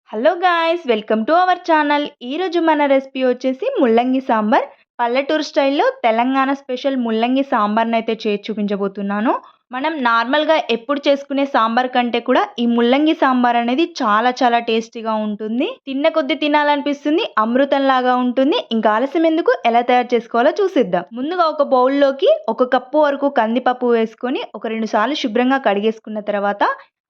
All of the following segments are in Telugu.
Hello guys, welcome to our channel. ఈరోజు మన రెసిపీ వచ్చేసి ముల్లంగి సాంబార్. పల్లెటూరు స్టైల్లో తెలంగాణ స్పెషల్ ముల్లంగి సాంబార్ని అయితే చేసి చూపించబోతున్నాను. మనం నార్మల్గా ఎప్పుడు చేసుకునే సాంబార్ కంటే కూడా ఈ ముల్లంగి సాంబార్ అనేది చాలా చాలా టేస్టీగా ఉంటుంది. తిన్న కొద్ది తినాలనిపిస్తుంది, అమృతంలాగా ఉంటుంది. ఇంకా ఆలస్యం ఎందుకు, ఎలా తయారు చేసుకోవాలో చూసిద్దాం. ముందుగా ఒక బౌల్లోకి 1 కప్పు వరకు కందిపప్పు వేసుకొని ఒక 2 సార్లు శుభ్రంగా కడిగేసుకున్న తర్వాత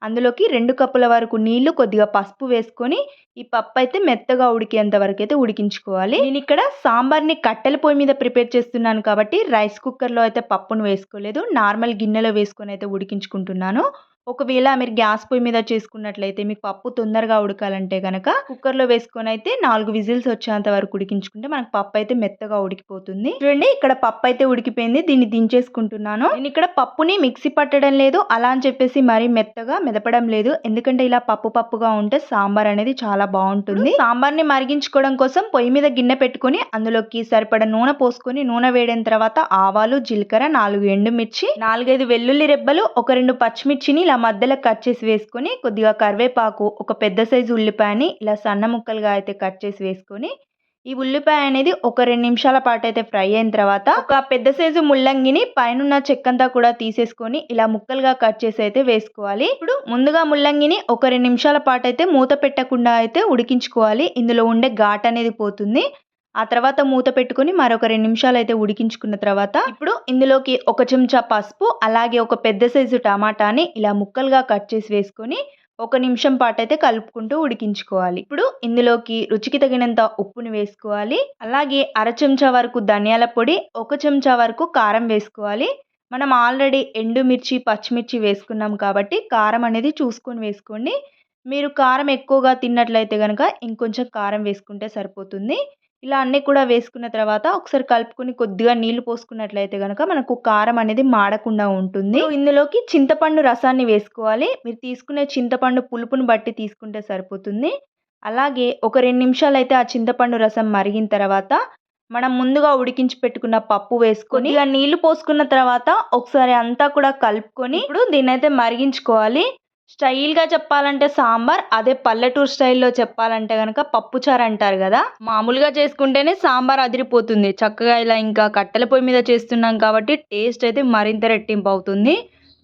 అందులోకి 2 కప్పుల వరకు నీళ్లు, కొద్దిగా పసుపు వేసుకొని ఈ పప్పు అయితే మెత్తగా ఉడికేంత వరకు అయితే ఉడికించుకోవాలి. నేను ఇక్కడ సాంబార్ని కట్టెల పొయ్యి మీద ప్రిపేర్ చేస్తున్నాను కాబట్టి రైస్ కుక్కర్లో అయితే పప్పును వేసుకోలేదు. నార్మల్ గిన్నెలో వేసుకొని అయితే ఉడికించుకుంటున్నాను. ఒకవేళ మీరు గ్యాస్ పొయ్యి మీద చేసుకున్నట్లయితే మీకు పప్పు తొందరగా ఉడకాలంటే కనుక కుక్కర్లో వేసుకొని అయితే 4 విజిల్స్ వచ్చేంత వరకు ఉడికించుకుంటే మనకు పప్పు అయితే మెత్తగా ఉడికిపోతుంది. చూడండి, ఇక్కడ పప్పు అయితే ఉడికిపోయింది. దీన్ని దించేసుకుంటున్నాను. నేను ఇక్కడ పప్పుని మిక్సీ పట్టడం లేదు, అలా అని చెప్పేసి మరీ మెత్తగా మెదపడం లేదు. ఎందుకంటే ఇలా పప్పుగా ఉంటే సాంబార్ అనేది చాలా బాగుంటుంది. సాంబార్ని మరిగించుకోవడం కోసం పొయ్యి మీద గిన్నె పెట్టుకుని అందులోకి సరిపడ నూనె పోసుకొని నూనె వేడిన తర్వాత ఆవాలు, జీలకర్ర, 4 ఎండుమిర్చి, 4-5 వెల్లుల్లి రెబ్బలు, ఒక 2 పచ్చిమిర్చిని ఇలా మధ్యలో కట్ చేసి వేసుకొని కొద్దిగా కరివేపాకు, ఒక పెద్ద సైజు ఉల్లిపాయని ఇలా సన్న ముక్కలుగా అయితే కట్ చేసి వేసుకొని ఈ ఉల్లిపాయ అనేది ఒక 2 నిమిషాల పాటు అయితే ఫ్రై అయిన తర్వాత ఒక పెద్ద సైజు ముల్లంగిని పైనున్న చెక్కంతా కూడా తీసేసుకొని ఇలా ముక్కలుగా కట్ చేసి అయితే వేసుకోవాలి. ఇప్పుడు ముందుగా ముల్లంగిని ఒక 2 నిమిషాల పాటు అయితే మూత పెట్టకుండా అయితే ఉడికించుకోవాలి. ఇందులో ఉండే ఘాట్ అనేది పోతుంది. ఆ తర్వాత మూత పెట్టుకొని మరొక 2 నిమిషాలు అయితే ఉడికించుకున్న తర్వాత ఇప్పుడు ఇందులోకి 1 చెంచా పసుపు, అలాగే ఒక పెద్ద సైజు టమాటాని ఇలా ముక్కలుగా కట్ చేసి వేసుకొని 1 నిమిషం పాటు అయితే కలుపుకుంటూ ఉడికించుకోవాలి. ఇప్పుడు ఇందులోకి రుచికి తగినంత ఉప్పుని వేసుకోవాలి. అలాగే 1/2 చెంచా వరకు ధనియాల పొడి, 1 చెంచా వరకు కారం వేసుకోవాలి. మనం ఆల్రెడీ ఎండుమిర్చి, పచ్చిమిర్చి వేసుకున్నాం కాబట్టి కారం అనేది చూసుకొని వేసుకోండి. మీరు కారం ఎక్కువగా తిన్నట్లయితే కనుక ఇంకొంచెం కారం వేసుకుంటే సరిపోతుంది. ఇలా అన్నీ కూడా వేసుకున్న తర్వాత ఒకసారి కలుపుకొని కొద్దిగా నీళ్లు పోసుకున్నట్లయితే కనుక మనకు కారం అనేది మాడకుండా ఉంటుంది. ఇందులోకి చింతపండు రసాన్ని వేసుకోవాలి. మీరు తీసుకునే చింతపండు పులుపుని బట్టి తీసుకుంటే సరిపోతుంది. అలాగే ఒక 2 నిమిషాలు అయితే ఆ చింతపండు రసం మరిగిన తర్వాత మనం ముందుగా ఉడికించి పెట్టుకున్న పప్పు వేసుకొని ఇక నీళ్లు పోసుకున్న తర్వాత ఒకసారి అంతా కూడా కలుపుకొని ఇప్పుడు దీన్ని అయితే మరిగించుకోవాలి. స్టైల్గా చెప్పాలంటే సాంబార్, అదే పల్లెటూరు స్టైల్లో చెప్పాలంటే కనుక పప్పుచారు అంటారు కదా. మామూలుగా చేసుకుంటేనే సాంబార్ అదిరిపోతుంది. చక్కగా ఇలా ఇంకా కట్టెల పొయ్యి మీద చేస్తున్నాం కాబట్టి టేస్ట్ అయితే మరింత రెట్టింపు అవుతుంది.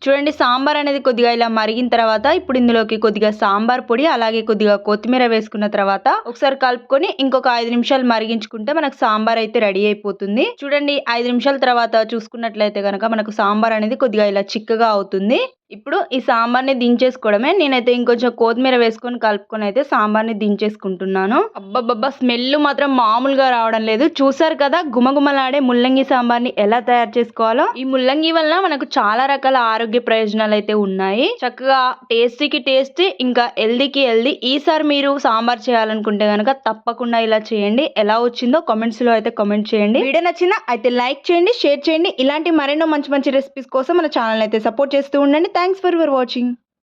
చూడండి, సాంబార్ అనేది కొద్దిగా ఇలా మరిగిన తర్వాత ఇప్పుడు ఇందులోకి కొద్దిగా సాంబార్ పొడి, అలాగే కొద్దిగా కొత్తిమీర వేసుకున్న తర్వాత ఒకసారి కలుపుకొని ఇంకొక 5 నిమిషాలు మరిగించుకుంటే మనకు సాంబార్ అయితే రెడీ అయిపోతుంది. చూడండి, 5 నిమిషాల తర్వాత చూసుకున్నట్లయితే కనుక మనకు సాంబార్ అనేది కొద్దిగా ఇలా చిక్కగా అవుతుంది. ఇప్పుడు ఈ సాంబార్ని దించేసుకోవడమే. నేనైతే ఇంకొంచెం కొత్తిమీర వేసుకొని కలుపుకొని అయితే సాంబార్ని దించేసుకుంటున్నాను. అబ్బబ్బబ్బా, స్మెల్ మాత్రం మామూలుగా రావడం లేదు. చూసారు కదా గుమగుమలాడే ముల్లంగి సాంబార్ని ఎలా తయారు చేసుకోవాలో. ఈ ముల్లంగి వలన మనకు చాలా రకాల ఆరోగ్య ప్రయోజనాలు అయితే ఉన్నాయి. చక్కగా టేస్టీకి టేస్టీ, ఇంకా హెల్దీకి హెల్దీ. ఈసారి మీరు సాంబార్ చేయాలనుకుంటే కనుక తప్పకుండా ఇలా చేయండి. ఎలా వచ్చిందో కామెంట్స్ లో అయితే కామెంట్ చేయండి. వీడియో నచ్చినా అయితే లైక్ చేయండి, షేర్ చేయండి. ఇలాంటి మరెన్నో మంచి మంచి రెసిపీస్ కోసం మన ఛానల్ అయితే సపోర్ట్ చేస్తూ ఉండండి. Thanks for watching.